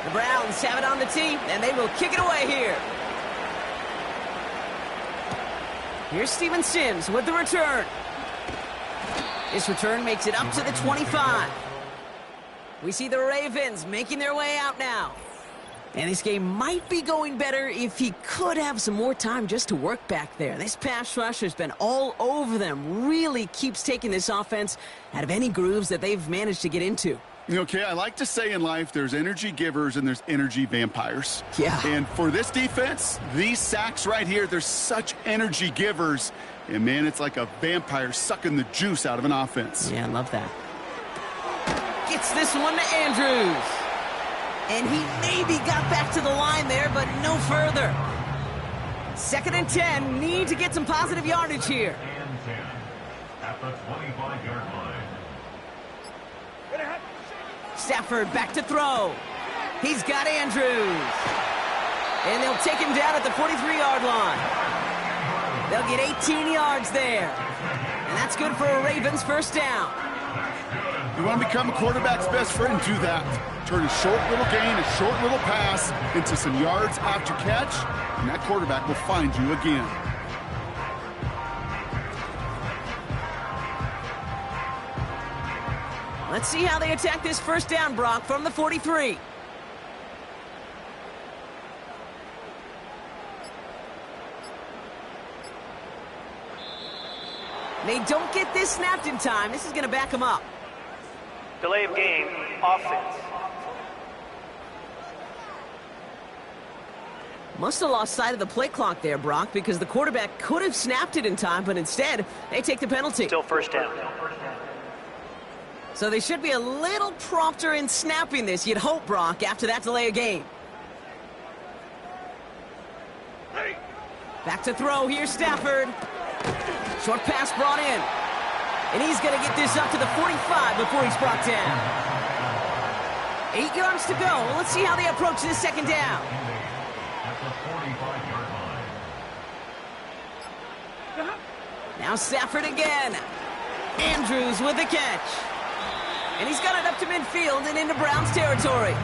The Browns have it on the tee, and they will kick it away here. Here's Steven Sims with the return. This return makes it up to the 25. We see the Ravens making their way out now. And this game might be going better if he could have some more time just to work back there. This pass rush has been all over them. Really keeps taking this offense out of any grooves that they've managed to get into. Okay, I like to say in life there's energy givers and there's energy vampires. Yeah. And for this defense, these sacks right here, they're such energy givers. And, man, it's like a vampire sucking the juice out of an offense. Yeah, I love that. Gets this one to Andrews. And he maybe got back to the line there, but no further. 2nd and 10. Need to get some positive yardage here. And 10 at the 25-yard line. Stafford back to throw. He's got Andrews. And they'll take him down at the 43-yard line. They'll get 18 yards there. And that's good for a Ravens 1st down. You want to become a quarterback's best friend, do that. Turn a short little gain, a short little pass into some yards after catch, and that quarterback will find you again. Let's see how they attack this first down, Brock, from the 43. They don't get this snapped in time. This is going to back them up. Delay of game, offense. Must have lost sight of the play clock there, Brock, because the quarterback could have snapped it in time, but instead, they take the penalty. Still first down. So they should be a little prompter in snapping this, you'd hope, Brock, after that delay of game. Back to throw. Here's Stafford. Short pass brought in. And he's going to get this up to the 45 before he's brought down. 8 yards to go. Well, let's see how they approach this second down. At the 45-yard line. Now Stafford again. Andrews with the catch. And he's got it up to midfield and into Browns territory.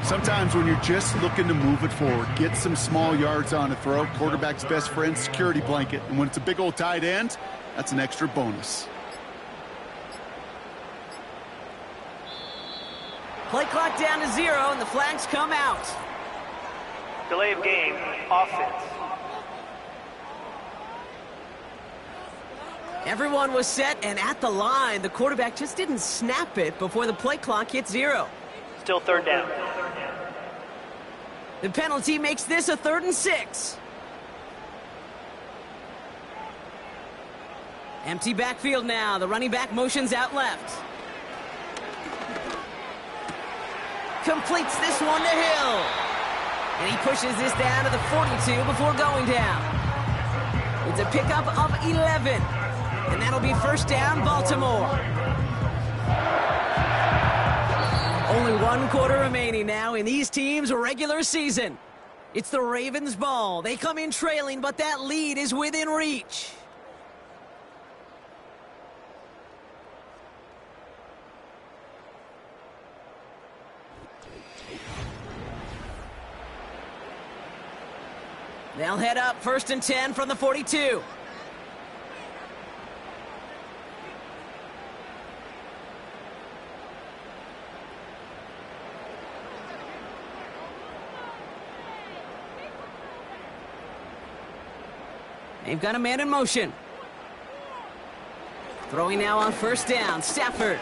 Sometimes when you're just looking to move it forward, get some small yards on a throw, quarterback's best friend, security blanket. And when it's a big old tight end, that's an extra bonus. Play clock down to 0, and the flags come out. Delay of game, offense. Everyone was set and at the line. The quarterback just didn't snap it before the play clock hit 0. Still third down. The penalty makes this a 3rd and 6. Empty backfield now. The running back motions out left. Completes this one to Hill. And he pushes this down to the 42 before going down. It's a pickup of 11. And that'll be first down, Baltimore. Only 1 quarter remaining now in these teams' regular season. It's the Ravens' ball. They come in trailing, but that lead is within reach. They'll head up 1st and 10 from the 42. They've got a man in motion. Throwing now on 1st down, Stafford.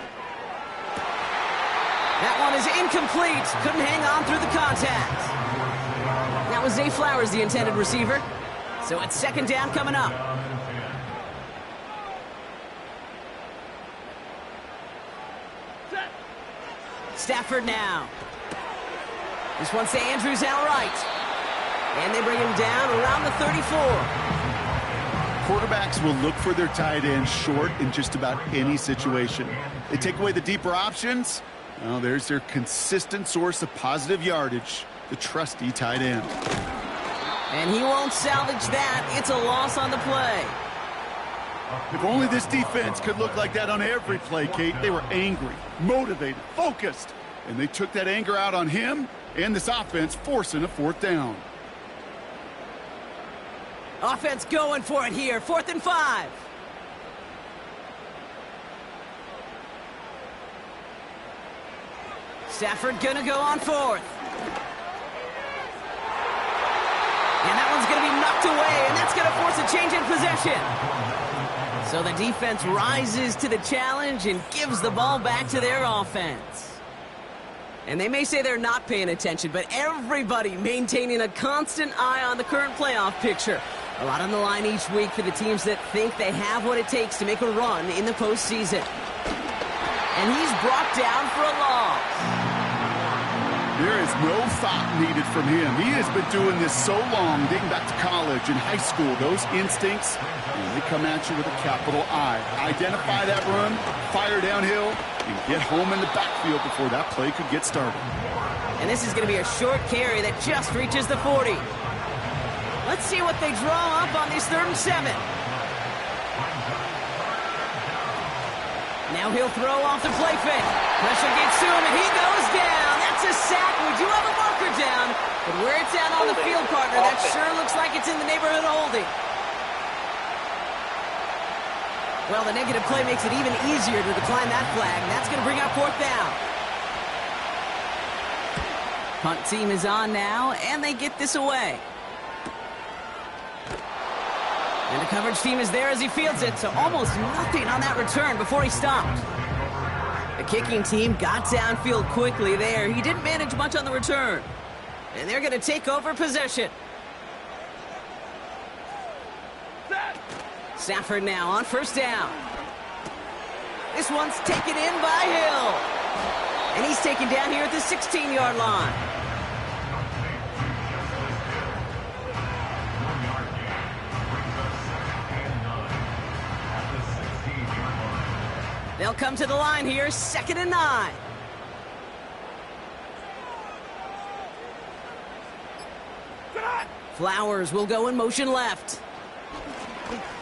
That one is incomplete. Couldn't hang on through the contact. That was Zay Flowers, the intended receiver. So it's 2nd down coming up. Stafford now. This one's to Andrews outright. And they bring him down around the 34. Quarterbacks will look for their tight end short in just about any situation. They take away the deeper options. Well, there's their consistent source of positive yardage, the trusty tight end. And he won't salvage that. It's a loss on the play. If only this defense could look like that on every play, Kate. They were angry, motivated, focused, and they took that anger out on him and this offense, forcing a 4th down. Offense going for it here. 4th and 5. Stafford gonna go on 4th. And that one's gonna be knocked away, and that's gonna force a change in possession. So the defense rises to the challenge and gives the ball back to their offense. And they may say they're not paying attention, but everybody maintaining a constant eye on the current playoff picture. A lot on the line each week for the teams that think they have what it takes to make a run in the postseason. And he's brought down for a loss. There is no thought needed from him. He has been doing this so long, dating back to college and high school. Those instincts, they come at you with a capital I. Identify that run, fire downhill, and get home in the backfield before that play could get started. And this is going to be a short carry that just reaches the 40. Let's see what they draw up on this 3rd and 7. Now he'll throw off the play fake. Pressure gets to him, and he goes down. That's a sack. We do have a marker down, but where it's at on the field, partner, that sure looks like it's in the neighborhood of holding. Well, the negative play makes it even easier to decline that flag. That's going to bring up 4th down. Punt team is on now, and they get this away. And the coverage team is there as he fields it, so almost nothing on that return before he stopped. The kicking team got downfield quickly there. He didn't manage much on the return. And they're going to take over possession. Stafford now on 1st down. This one's taken in by Hill. And he's taken down here at the 16-yard line. They'll come to the line here, 2nd and 9. Flowers will go in motion left.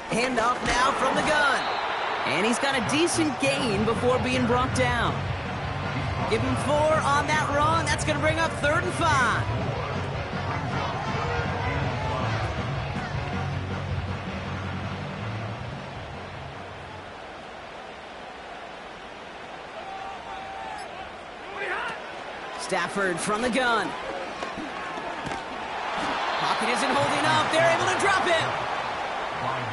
Handoff now from the gun. And he's got a decent gain before being brought down. Give him 4 on that run. That's going to bring up 3rd and 5. Stafford from the gun. Pocket isn't holding up. They're able to drop him.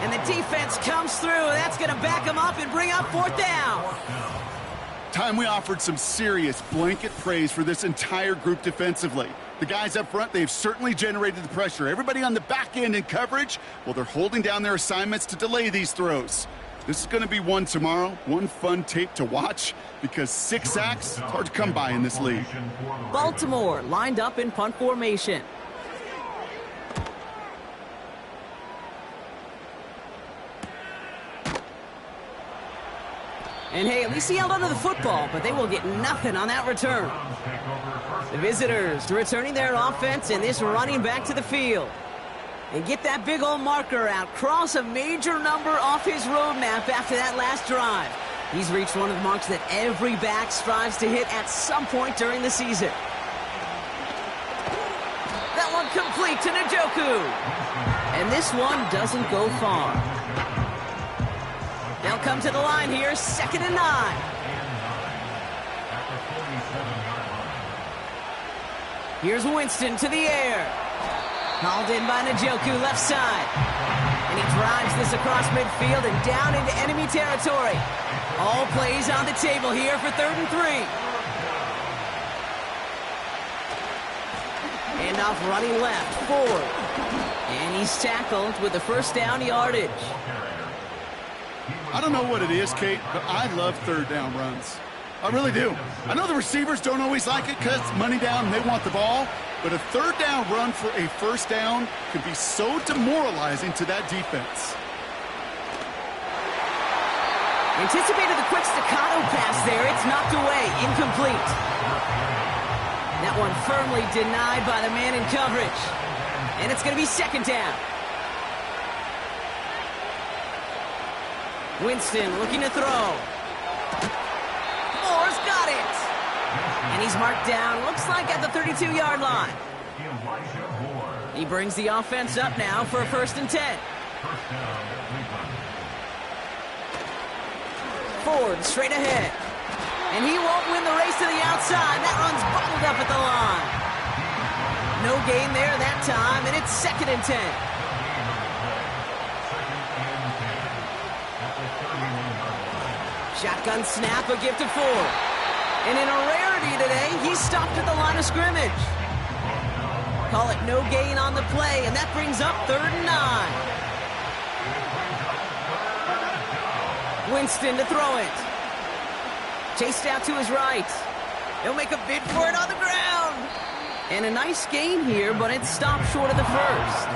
And the defense comes through. That's going to back him up and bring up 4th down. Time we offered some serious blanket praise for this entire group defensively. The guys up front, they've certainly generated the pressure. Everybody on the back end in coverage, well, they're holding down their assignments to delay these throws. This is going to be one tomorrow, one fun tape to watch, because 6 sacks, it's hard to come by in this league. Baltimore lined up in punt formation. And hey, at least he held onto the football, but they will get nothing on that return. The visitors returning their offense and this running back to the field. And get that big old marker out. Cross a major number off his roadmap after that last drive. He's reached one of the marks that every back strives to hit at some point during the season. That one complete to Njoku. And this one doesn't go far. They'll come to the line here, 2nd and 9. Here's Winston to the air. Hauled in by Njoku, left side. And he drives this across midfield and down into enemy territory. All plays on the table here for 3rd and 3. Handoff running left, Ford. And he's tackled with the 1st down yardage. I don't know what it is, Kate, but I love 3rd down runs. I really do. I know the receivers don't always like it because it's money down and they want the ball, but a 3rd down run for a 1st down can be so demoralizing to that defense. Anticipated the quick staccato pass there. It's knocked away, incomplete. That one firmly denied by the man in coverage. And it's going to be 2nd down. Winston looking to throw. Moore's got it. And he's marked down, looks like at the 32-yard line. He brings the offense up now for a 1st and 10. Ford straight ahead. And he won't win the race to the outside. That run's bottled up at the line. No gain there that time, and it's 2nd and 10. Shotgun snap, a gift to Ford. And in a rarity today, he's stopped at the line of scrimmage. Call it no gain on the play, and that brings up 3rd and 9. Winston to throw it. Chased out to his right. He'll make a bid for it on the ground. And a nice gain here, but it's stopped short of the 1st.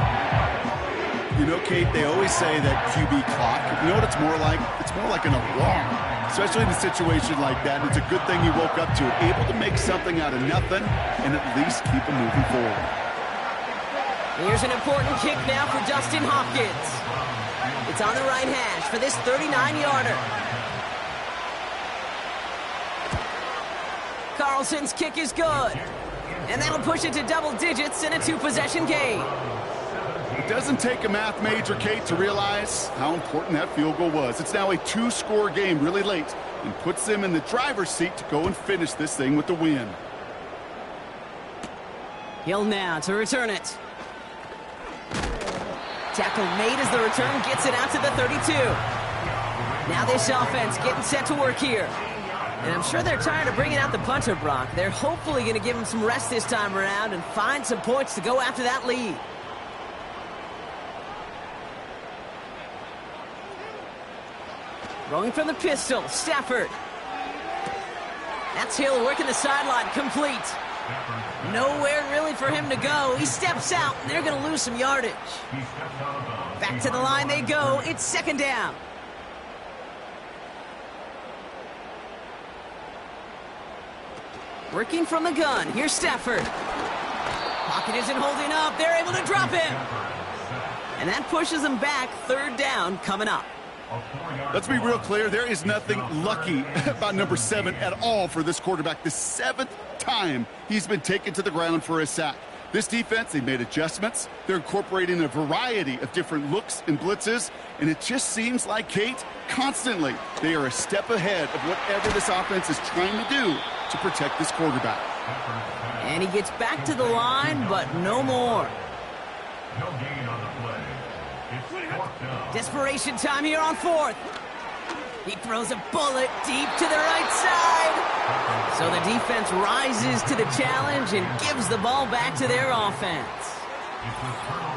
You know, Kate, they always say that QB clock, you know what it's more like? It's more like an alarm, especially in a situation like that. It's a good thing you woke up to it, able to make something out of nothing and at least keep it moving forward. Here's an important kick now for Dustin Hopkins. It's on the right hash for this 39-yarder. Carlson's kick is good. And that'll push it to double digits in a 2-possession game. doesn't take a math major, Kate, to realize how important that field goal was. It's now a 2-score game really late and puts them in the driver's seat to go and finish this thing with the win. Hill now to return it. Tackle made as the return gets it out to the 32. Now this offense getting set to work here. And I'm sure they're tired of bringing out the punter, Brock. They're hopefully going to give him some rest this time around and find some points to go after that lead. Rolling from the pistol, Stafford. That's Hill working the sideline, complete. Nowhere really for him to go. He steps out, and they're going to lose some yardage. Back to the line they go. It's second down. Working from the gun. Here's Stafford. Pocket isn't holding up. They're able to drop him. And that pushes them back. Third down coming up. Let's be real clear. There is nothing lucky about number 7 at all for this quarterback. The 7th time he's been taken to the ground for a sack. This defense, they made adjustments. They're incorporating a variety of different looks and blitzes. And it just seems like, Kate, constantly they are a step ahead of whatever this offense is trying to do to protect this quarterback. And he gets back to the line, but no more. No gain on the play. It's fourth down. Desperation time here on fourth. He throws a bullet deep to the right side. So the defense rises to the challenge and gives the ball back to their offense.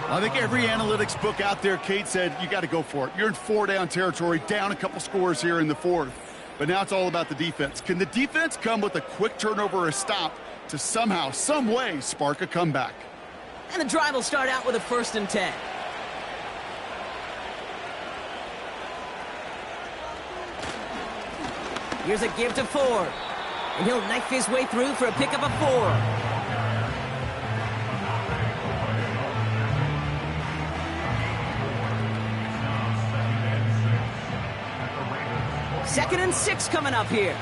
I think every analytics book out there, Kate, said you got to go for it. You're in 4-down territory, down a couple scores here in the fourth. But now it's all about the defense. Can the defense come with a quick turnover or a stop to somehow, some way, spark a comeback? And the drive will start out with a 1st and 10. Here's a give to Ford. And he'll knife his way through for a pickup of 4. Second and 6 coming up here.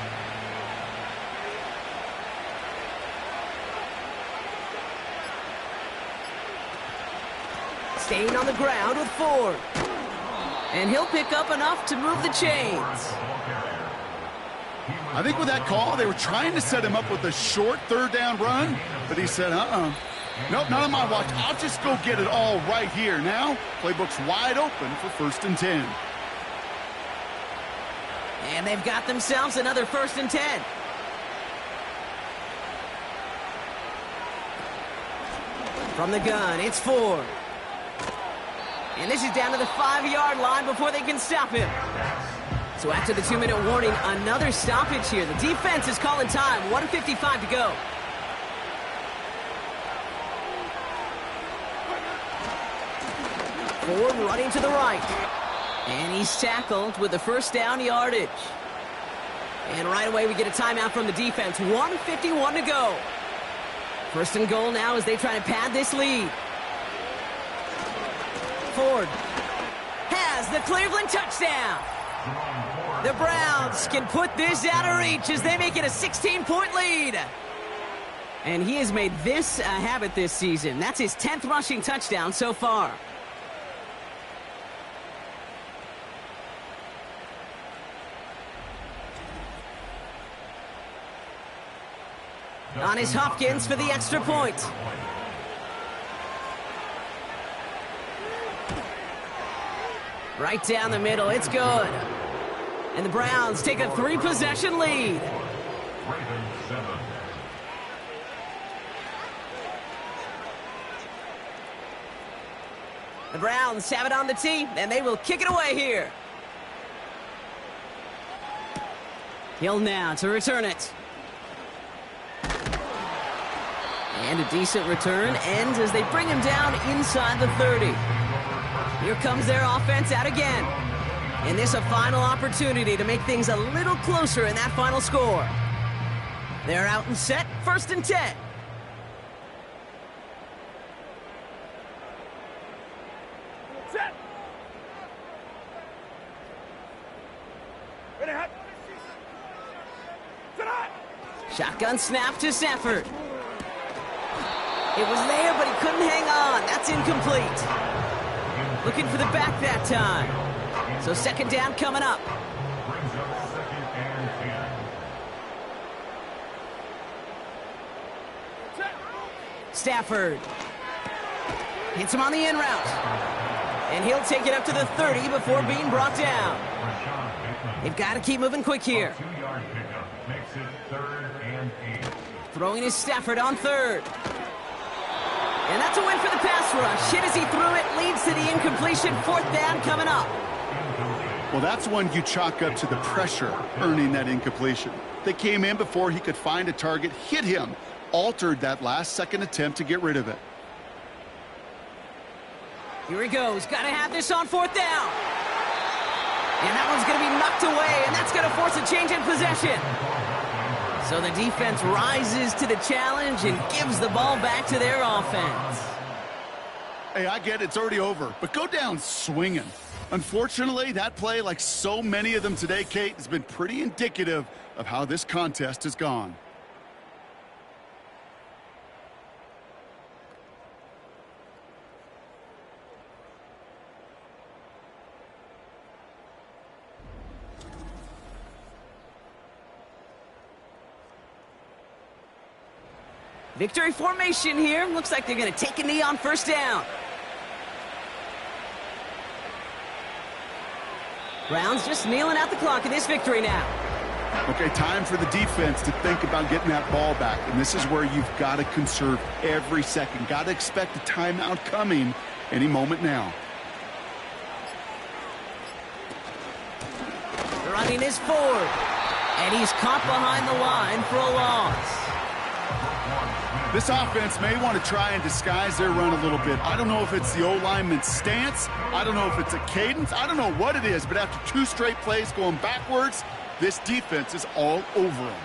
Staying on the ground with Ford. And he'll pick up enough to move the chains. I think with that call, they were trying to set him up with a short 3rd down run, but he said, nope, not on my watch. I'll just go get it all right here. Now, playbook's wide open for 1st and 10. And they've got themselves another 1st and 10. From the gun, it's Ford. And this is down to the 5-yard line before they can stop him. So after the 2-minute warning, another stoppage here. The defense is calling time. 1:55 to go. Ford running to the right. And he's tackled with the 1st down yardage. And right away we get a timeout from the defense. 1:51 to go. 1st and goal now as they try to pad this lead. Ford has the Cleveland touchdown. The Browns can put this out of reach as they make it a 16-point lead. And he has made this a habit this season. That's his 10th rushing touchdown so far. On is Hopkins for the extra point. Right down the middle, it's good. And the Browns take a 3-possession lead. The Browns have it on the tee, and they will kick it away here. Hill now to return it. And a decent return ends as they bring him down inside the 30. Here comes their offense out again. And this a final opportunity to make things a little closer in that final score. They're out and set, 1st and 10. Set. Ready, hot. Set hot. Shotgun snap to Stafford. It was there, but he couldn't hang on. That's incomplete. Looking for the back that time. So second down coming up. Brings up second and 10. Stafford hits him on the in route. And he'll take it up to the 30 before being brought down. They've got to keep moving quick here. 2-yard pickup makes it 3rd and 8. Throwing is Stafford on 3rd. And that's a win for the pass rush. Hit as he threw it, leads to the incompletion. 4th down coming up. Well, that's one you chalk up to the pressure earning that incompletion. They came in before he could find a target, hit him, altered that last-second attempt to get rid of it. Here he goes. Got to have this on 4th down. And that one's going to be knocked away, and that's going to force a change in possession. So the defense rises to the challenge and gives the ball back to their offense. Hey, I get it's already over, but go down swinging. Unfortunately, that play, like so many of them today, Kate, has been pretty indicative of how this contest has gone. Victory formation here. Looks like they're going to take a knee on 1st down. Browns just kneeling out the clock in this victory now. Okay, time for the defense to think about getting that ball back. And this is where you've got to conserve every second. Got to expect a timeout coming any moment now. The running is Ford. And he's caught behind the line for a loss. This offense may want to try and disguise their run a little bit. I don't know if it's the O-lineman's stance. I don't know if it's a cadence. I don't know what it is, but after 2 straight plays going backwards, this defense is all over them.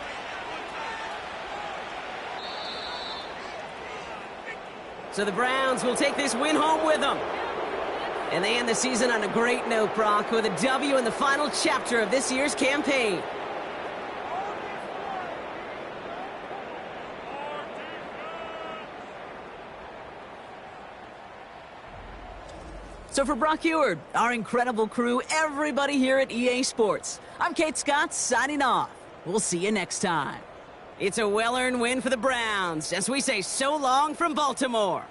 So the Browns will take this win home with them. And they end the season on a great note, Brock, with a W in the final chapter of this year's campaign. So for Brock Huard, our incredible crew, everybody here at EA Sports, I'm Kate Scott signing off. We'll see you next time. It's a well-earned win for the Browns as we say so long from Baltimore.